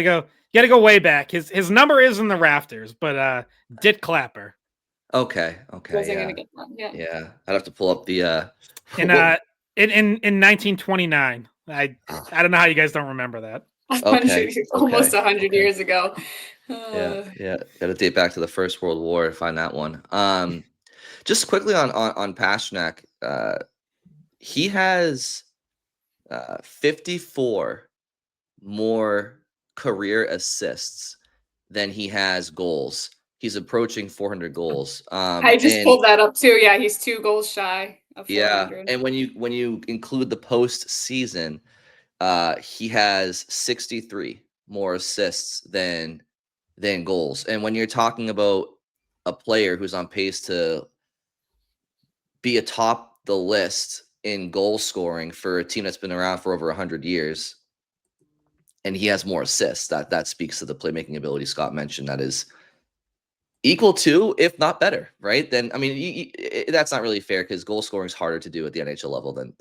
gotta go way back. His number is in the rafters, but Dit Clapper. Okay. Wasn't gonna get that. Yeah. I'd have to pull up the in 1929. I don't know how you guys don't remember that. Almost 100 years ago. Yeah. Got to date back to the First World War to find that one. Just quickly on Pastrnak, he has 54 more career assists than he has goals. He's approaching 400 goals. I just pulled that up too. Yeah, he's 2 goals shy of 400. Yeah, and when you include the postseason, he has 63 more assists than goals. And when you're talking about a player who's on pace to be atop the list in goal scoring for a team that's been around for over 100 years, and he has more assists, that speaks to the playmaking ability Scott mentioned. That is equal to, if not better, right? Then I mean, that's not really fair because goal scoring is harder to do at the NHL level than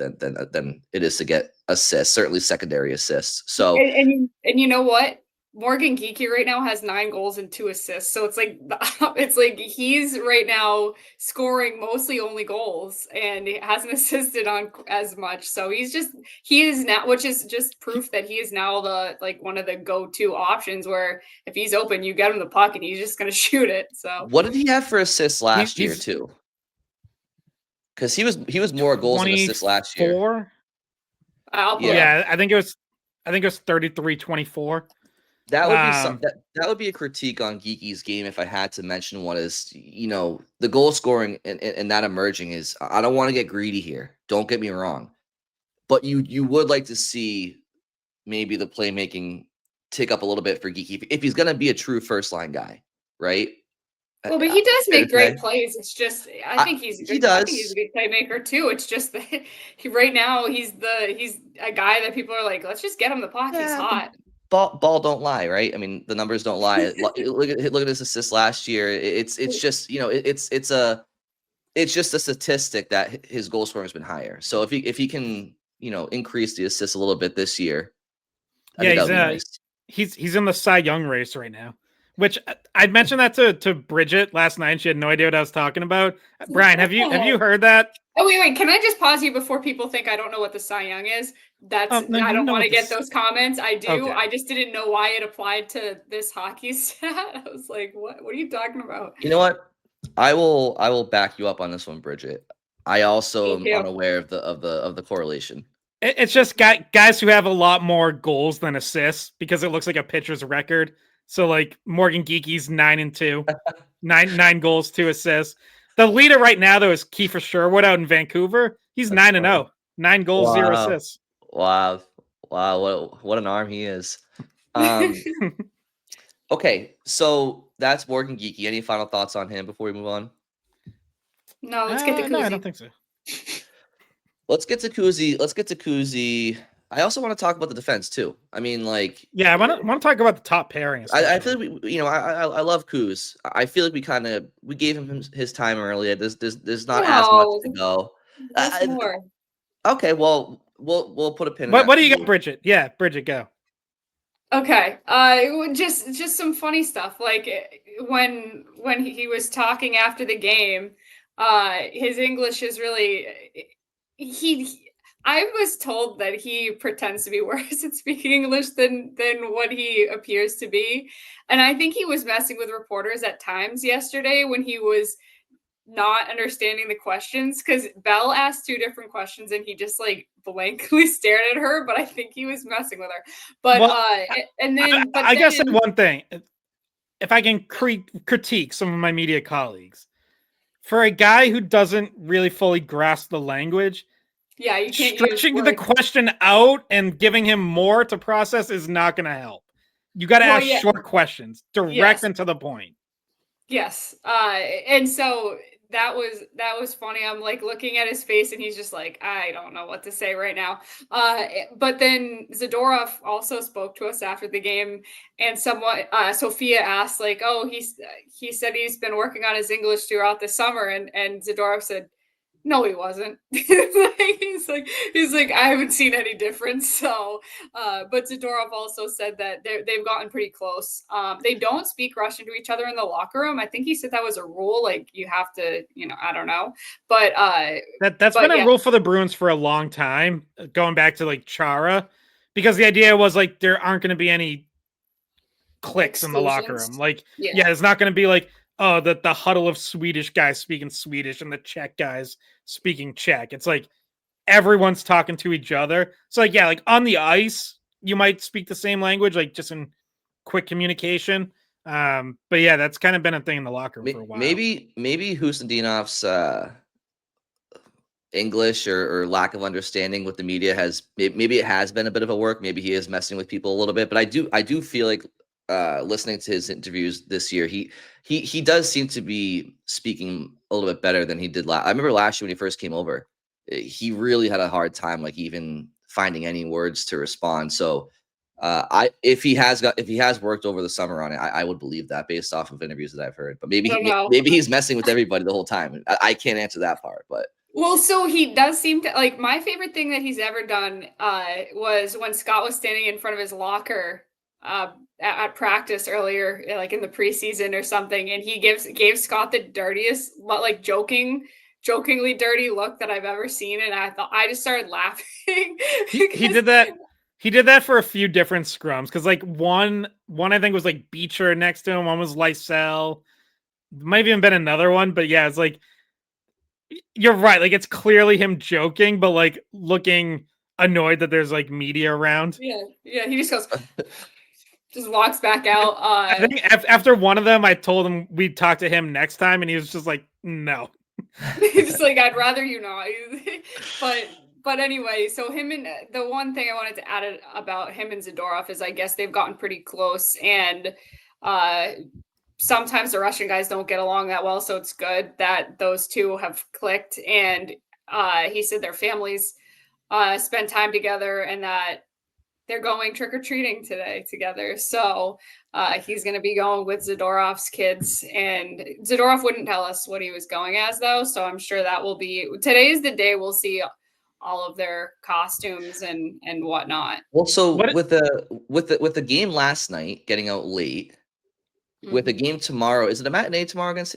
it is to get assists, certainly secondary assists. So and you know what? Morgan Geekie right now has 9 goals and 2 assists. So it's like he's right now scoring mostly only goals and he hasn't assisted on as much. So he is now, which is just proof that he is now one of the go-to options where if he's open, you get him the puck and he's just going to shoot it. So what did he have for assists last year too? Because he was more goals and assists last year. Yeah, I think it was 33-24. That would be that would be a critique on Geekie's game if I had to mention one is, the goal scoring and that emerging is, I don't want to get greedy here. Don't get me wrong. But you would like to see maybe the playmaking tick up a little bit for Geekie if he's going to be a true first line guy, right? Well, but he does make great plays. It's just I think he's a good playmaker too. It's just that right now he's a guy that people are like, let's just get him the puck. He's hot. Ball don't lie, right? I mean, the numbers don't lie. look at his assists last year. It's just it's just a statistic that his goal scoring has been higher. So if he can increase the assists a little bit this year, he's in the Cy Young race right now. Which I mentioned that to Bridget last night. She had no idea what I was talking about. Brian, have you heard that? Oh, wait. Can I just pause you before people think I don't know what the Cy Young is? I don't want to get those comments. I do. Okay. I just didn't know why it applied to this hockey stat. I was like, what are you talking about? You know what? I will back you up on this one, Bridget. I also am unaware of the correlation. It's just guys who have a lot more goals than assists because it looks like a pitcher's record. So like Morgan Geekie's 9-2, 9 goals, 2 assists. The leader right now though is Kiefer Sherwood out in Vancouver. He's 9-0, 9 goals, 0 assists. Wow! What an arm he is. Okay, so that's Morgan Geekie. Any final thoughts on him before we move on? No, let's get to Kuzi. No, I don't think so. Let's get to Kuzi. I also want to talk about the defense too. I mean, I want to talk about the top pairing. I feel like I love Kuz. I feel like we gave him his time earlier. There's not as much to go. More. Okay, well, we'll put a pin. What do you got, Bridget? Yeah, Bridget, go. Okay, just some funny stuff. Like when he was talking after the game, his English is really I was told that he pretends to be worse at speaking English than what he appears to be. And I think he was messing with reporters at times yesterday when he was not understanding the questions, because Belle asked 2 different questions and he just blankly stared at her, but I think he was messing with her. But I guess one thing, if I can critique some of my media colleagues, for a guy who doesn't really fully grasp the language, yeah, you can't stretching the question out and giving him more to process is not going to help. You got to Well, ask yeah. short questions, direct Yes. and to the point. Yes. And so that was funny. I'm like looking at his face and he's just like, I don't know what to say right now. But then Zadorov also spoke to us after the game, and Sophia asked like, oh, he said he's been working on his English throughout the summer, and Zadorov said, no, he wasn't. he's like, I haven't seen any difference. So, but Zadorov also said that they've gotten pretty close. They don't speak Russian to each other in the locker room. I think he said that was a rule. Like you have to, I don't know. But that's been a rule for the Bruins for a long time, going back to like Chara, because the idea was like there aren't going to be any cliques in the locker room. Like, yeah it's not going to be like, oh, the huddle of Swedish guys speaking Swedish and the Czech guys speaking Czech. It's like everyone's talking to each other. So like, yeah, like on the ice, you might speak the same language, like just in quick communication. But yeah, that's kind of been a thing in the locker room for a while. Maybe Khusnutdinov's English or lack of understanding with the media maybe it has been a bit of a work. Maybe he is messing with people a little bit, but I do feel like listening to his interviews this year, he does seem to be speaking a little bit better than he did last. I remember last year when he first came over, he really had a hard time like even finding any words to respond. So if he has worked over the summer on it, I would believe that based off of interviews that I've heard. But maybe he's messing with everybody the whole time. I can't answer that part, but. Well, so he does seem to like, my favorite thing that he's ever done was when Scott was standing in front of his locker at practice earlier, like in the preseason or something, and he gave Scott the dirtiest, like jokingly dirty look that I've ever seen, and I just started laughing. He did that. He did that for a few different scrums, because like one I think was like Beecher next to him, one was Lysell, might have even been another one, but yeah, it's like, you're right. Like it's clearly him joking, but like looking annoyed that there's like media around. Yeah. He just goes, just walks back out. I think after one of them, I told him we'd talk to him next time, and he was just like, no. He's just like, I'd rather you not. But anyway, so him and the one thing I wanted to add about him and Zadorov is I guess they've gotten pretty close, and sometimes the Russian guys don't get along that well, so it's good that those two have clicked. And he said their families spend time together, and that they're going trick-or-treating today together. So he's going to be going with Zadorov's kids, and Zadorov wouldn't tell us what he was going as though. So I'm sure that will be, today is the day we'll see all of their costumes and whatnot. Well, so with the game last night getting out late, with the game tomorrow, is it a matinee tomorrow against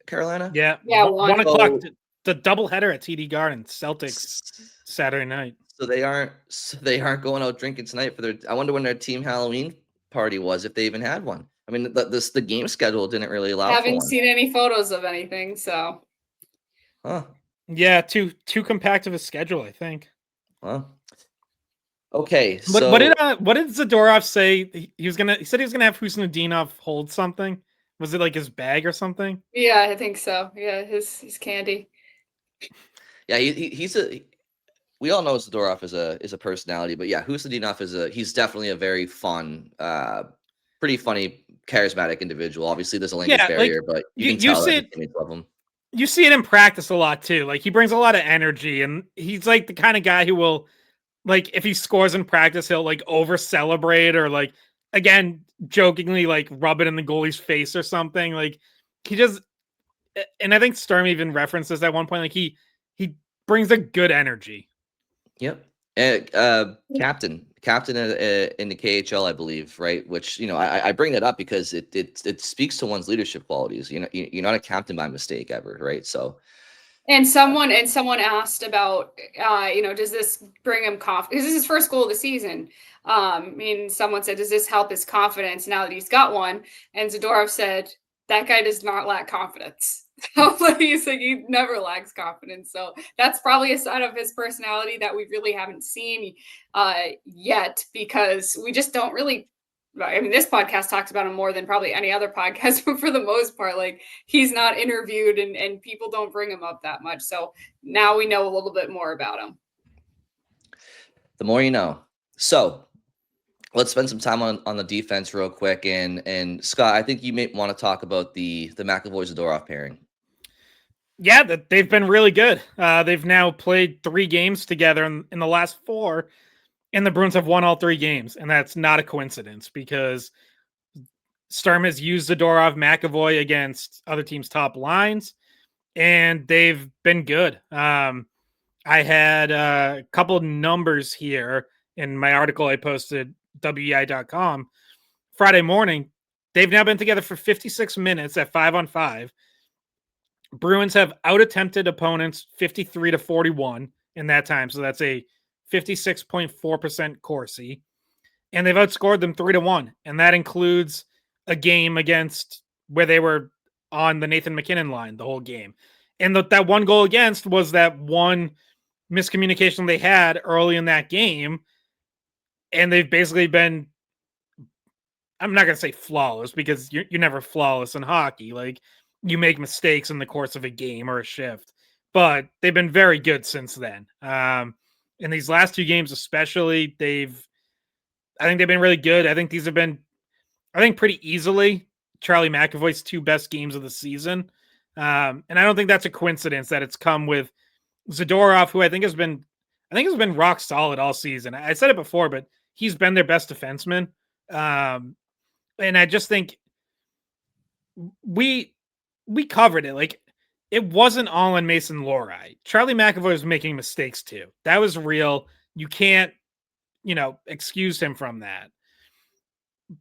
Carolina? Yeah. 1 o'clock. The doubleheader at TD Garden, Celtics Saturday night. So they aren't going out drinking tonight for their. I wonder when their team Halloween party was, if they even had one. I mean, the game schedule didn't really allow. Haven't seen any photos of anything, so. Huh. Yeah, too compact of a schedule, I think. Well. Okay. So what did Zadorov say? He said he was gonna have Khusnutdinov hold something. Was it like his bag or something? Yeah, I think so. Yeah, his candy. Yeah, we all know Zadorov is a personality, but yeah, Khusnutdinov he's definitely a very fun, pretty funny, charismatic individual. Obviously, there's a language barrier, but you can tell that teammates love him. You see it in practice a lot too. Like he brings a lot of energy, and he's like the kind of guy who will, like, if he scores in practice, he'll like over celebrate, or like, again, jokingly like rub it in the goalie's face or something. Like he just, and I think Sturm even referenced this at one point. Like he brings a good energy. Yep. Captain in the KHL, I believe, right? Which, I bring that up because it speaks to one's leadership qualities. You're not a captain by mistake ever, right? So. And someone asked about, does this bring him confidence? This is his first goal of the season. Someone said, does this help his confidence now that he's got one? And Zadorov said, that guy does not lack confidence. He's like, he never lacks confidence. So that's probably a side of his personality that we really haven't seen yet, because we just don't really. This podcast talks about him more than probably any other podcast, but for the most part, like, he's not interviewed and people don't bring him up that much. So now we know a little bit more about him. The more you know. So let's spend some time on the defense real quick. And Scott, I think you may want to talk about the McAvoy-Zadorov pairing. Yeah, they've been really good. They've now played 3 games together in the last 4, and the Bruins have won all 3 games. And that's not a coincidence because Sturm has used Zadorov-McAvoy against other teams' top lines, and they've been good. I had a couple of numbers here in my article I posted, weei.com, Friday morning. They've now been together for 56 minutes at 5-on-5. Bruins have out-attempted opponents 53-41 in that time, so that's a 56.4% Corsi. And they've outscored them 3-1, and that includes a game against where they were on the Nathan MacKinnon line the whole game. And that one goal against was that one miscommunication they had early in that game, and they've basically been, I'm not going to say flawless because you're never flawless in hockey. Like, you make mistakes in the course of a game or a shift, but they've been very good since then. In these last 2 games especially, I think they've been really good. I think these have been, pretty easily Charlie McAvoy's 2 best games of the season. And I don't think that's a coincidence that it's come with Zadorov, who I think has been rock solid all season. I said it before, but he's been their best defenseman. And I just think we covered it. Like, it wasn't all on Mason Lohrei. Charlie McAvoy was making mistakes too. That was real. You can't, excuse him from that.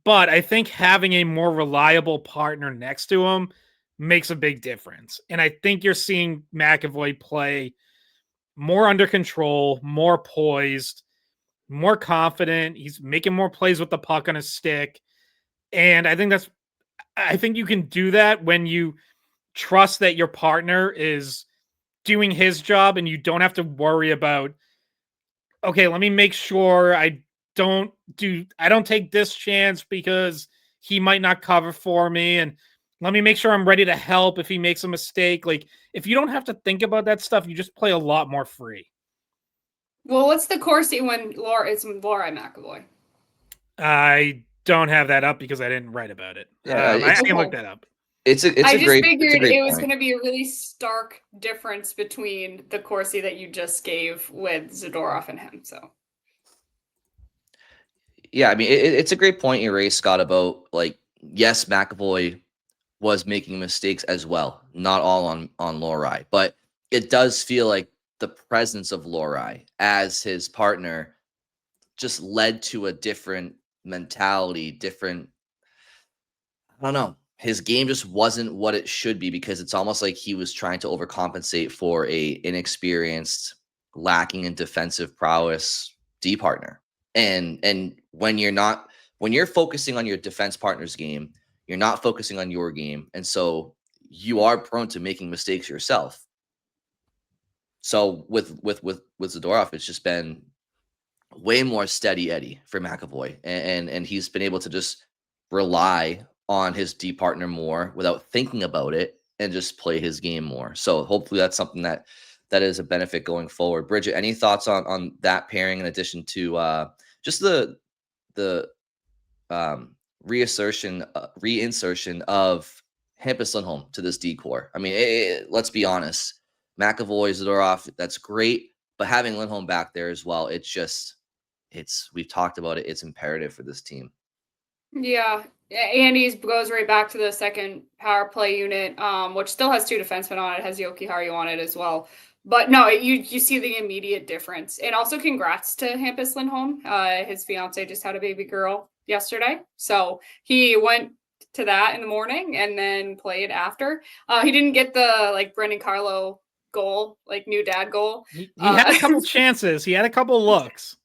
But I think having a more reliable partner next to him makes a big difference. And I think you're seeing McAvoy play more under control, more poised, more confident. He's making more plays with the puck on his stick. And I think you can do that when you trust that your partner is doing his job and you don't have to worry about, okay, let me make sure I don't take this chance because he might not cover for me, and let me make sure I'm ready to help if he makes a mistake. Like, if you don't have to think about that stuff, you just play a lot more free. Well, what's the Corsi when Laura McAvoy? I don't have that up because I didn't write about it. I can look that up. I just figured it was going to be a really stark difference between the Corsi that you just gave with Zadorov and him. So, yeah, I mean, it's a great point you raised, Scott, about, like, yes, McAvoy was making mistakes as well, not all on Lohrei, but it does feel like the presence of Lohrei as his partner just led to a different mentality, I don't know. His game just wasn't what it should be because it's almost like he was trying to overcompensate for a inexperienced, lacking in defensive prowess D partner. And when you're focusing on your defense partner's game, you're not focusing on your game. And so you are prone to making mistakes yourself. So with Zadorov, it's just been way more steady Eddie for McAvoy. And he's been able to just rely on his D partner more without thinking about it and just play his game more. So hopefully that's something that is a benefit going forward. Bridget, any thoughts on that pairing in addition to just the reinsertion of Hampus Lindholm to this D core? I mean, let's be honest. McAvoy, Zadorov, that's great, but having Lindholm back there as well, we've talked about it. It's imperative for this team. Yeah, Andy's goes right back to the second power play unit, which still has 2 defensemen on it. It has Jokiharju on it as well. But no, you see the immediate difference. And also congrats to Hampus Lindholm. His fiance just had a baby girl yesterday. So he went to that in the morning and then played after. He didn't get the Brendan Carlo goal, new dad goal. He had a couple chances. He had a couple looks.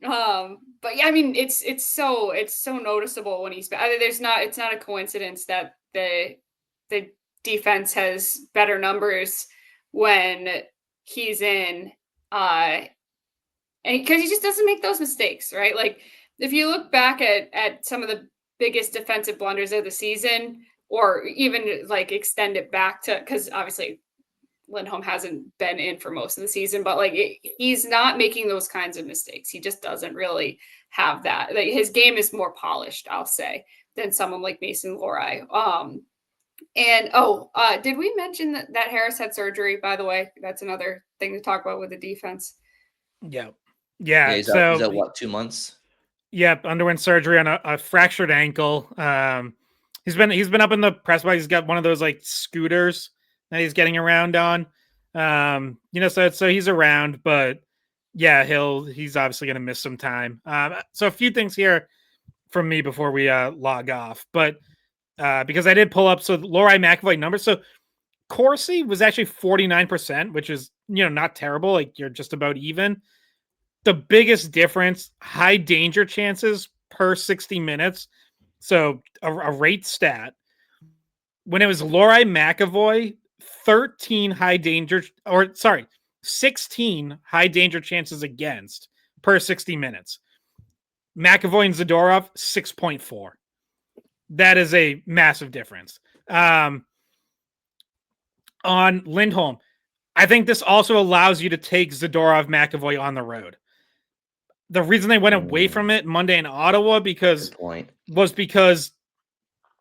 But yeah, I mean, it's so noticeable when he's back. It's not a coincidence that the defense has better numbers when he's in, and because he just doesn't make those mistakes, right? Like, if you look back at some of the biggest defensive blunders of the season, or even extend it back to, because obviously Lindholm hasn't been in for most of the season, but like he's not making those kinds of mistakes. He just doesn't really have that. Like his game is more polished, I'll say, than someone like Mason Lohrei. Did we mention that Harris had surgery, by the way? That's another thing to talk about with the defense. Yeah. He's out what, 2 months? Yep, underwent surgery on a fractured ankle. He's been up in the press box. He's got one of those like scooters that he's getting around on. So he's around, but yeah, he's obviously going to miss some time. So a few things here from me before we log off, but because I did pull up Lohrei-McAvoy numbers. So Corsi was actually 49%, which is not terrible. Like you're just about even. The biggest difference, high danger chances per 60 minutes. So a rate stat. When it was Lohrei-McAvoy, 16 high danger chances against per 60 minutes. McAvoy and Zadorov, 6.4. That is a massive difference. On Lindholm, I think this also allows you to take Zadorov-McAvoy on the road. The reason they went away from it Monday in Ottawa was because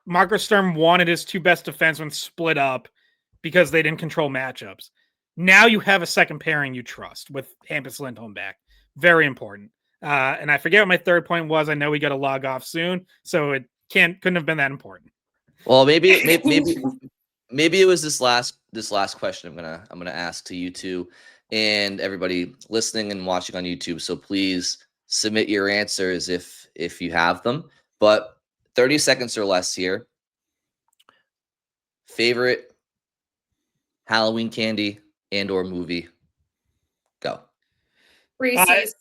Marco Sturm wanted his two best defensemen split up because they didn't control matchups. Now you have a second pairing you trust with Hampus Lindholm back. Very important. And I forget what my third point was. I know we got to log off soon, so it couldn't have been that important. Well, maybe it was this last question I'm gonna ask to you two and everybody listening and watching on YouTube. So please submit your answers if you have them. But 30 seconds or less here. Favorite Halloween candy and or movie? Go. Reese's.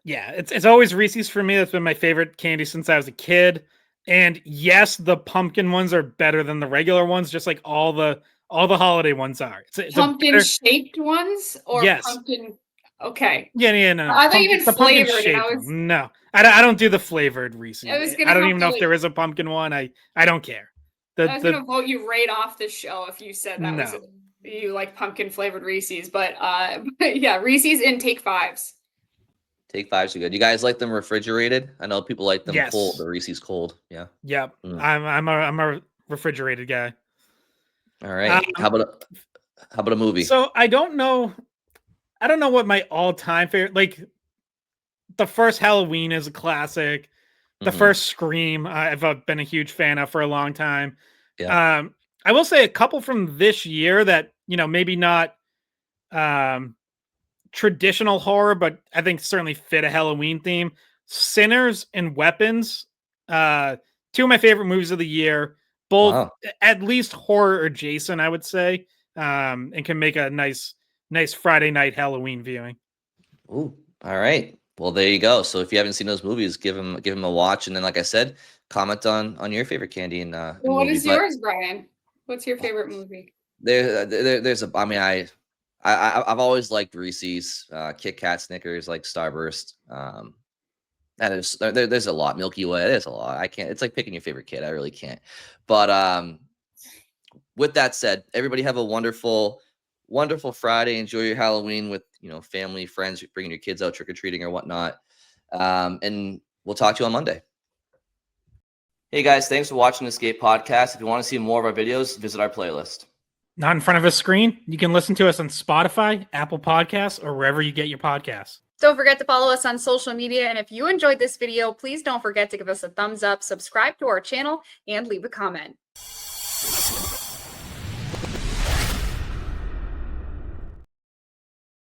Yeah, it's always Reese's for me. That's been my favorite candy since I was a kid. And yes, the pumpkin ones are better than the regular ones, just like all the holiday ones are. It's pumpkin shaped ones or yes. Pumpkin. Okay. Yeah, no. I thought you meant flavored. No, I don't do the flavored Reese's. I don't even know if there is a pumpkin one. I don't care. I was going to vote you right off the show if you said that was you like pumpkin flavored Reese's, but yeah, Reese's in Take Fives. Take Fives are good. You guys like them refrigerated? I know people like them cold. The Reese's cold. Yeah. Yep. I'm a refrigerated guy. All right. How about a movie? So I don't know what my all-time favorite. Like the first Halloween is a classic. The first Scream I've been a huge fan of for a long time. Yeah. I will say a couple from this year that maybe not traditional horror, but I think certainly fit a Halloween theme. Sinners and Weapons, two of my favorite movies of the year, both at least horror adjacent, I would say, and can make a nice Friday night Halloween viewing. Ooh, all right. Well, there you go. So if you haven't seen those movies, give them a watch, and then, like I said, comment on your favorite candy and what is yours, Brian? What's your favorite movie? I've always liked Reese's, Kit Kat, Snickers, like Starburst. There's a lot. Milky Way. There's a lot. I can't. It's like picking your favorite kid. I really can't. But with that said, everybody have a wonderful Friday. Enjoy your Halloween with family, friends, bringing your kids out trick or treating or whatnot. And we'll talk to you on Monday. Hey guys, thanks for watching the Skate Podcast. If you want to see more of our videos, visit our playlist. Not in front of a screen? You can listen to us on Spotify, Apple Podcasts, or wherever you get your podcasts. Don't forget to follow us on social media. And if you enjoyed this video, please don't forget to give us a thumbs up, subscribe to our channel, and leave a comment.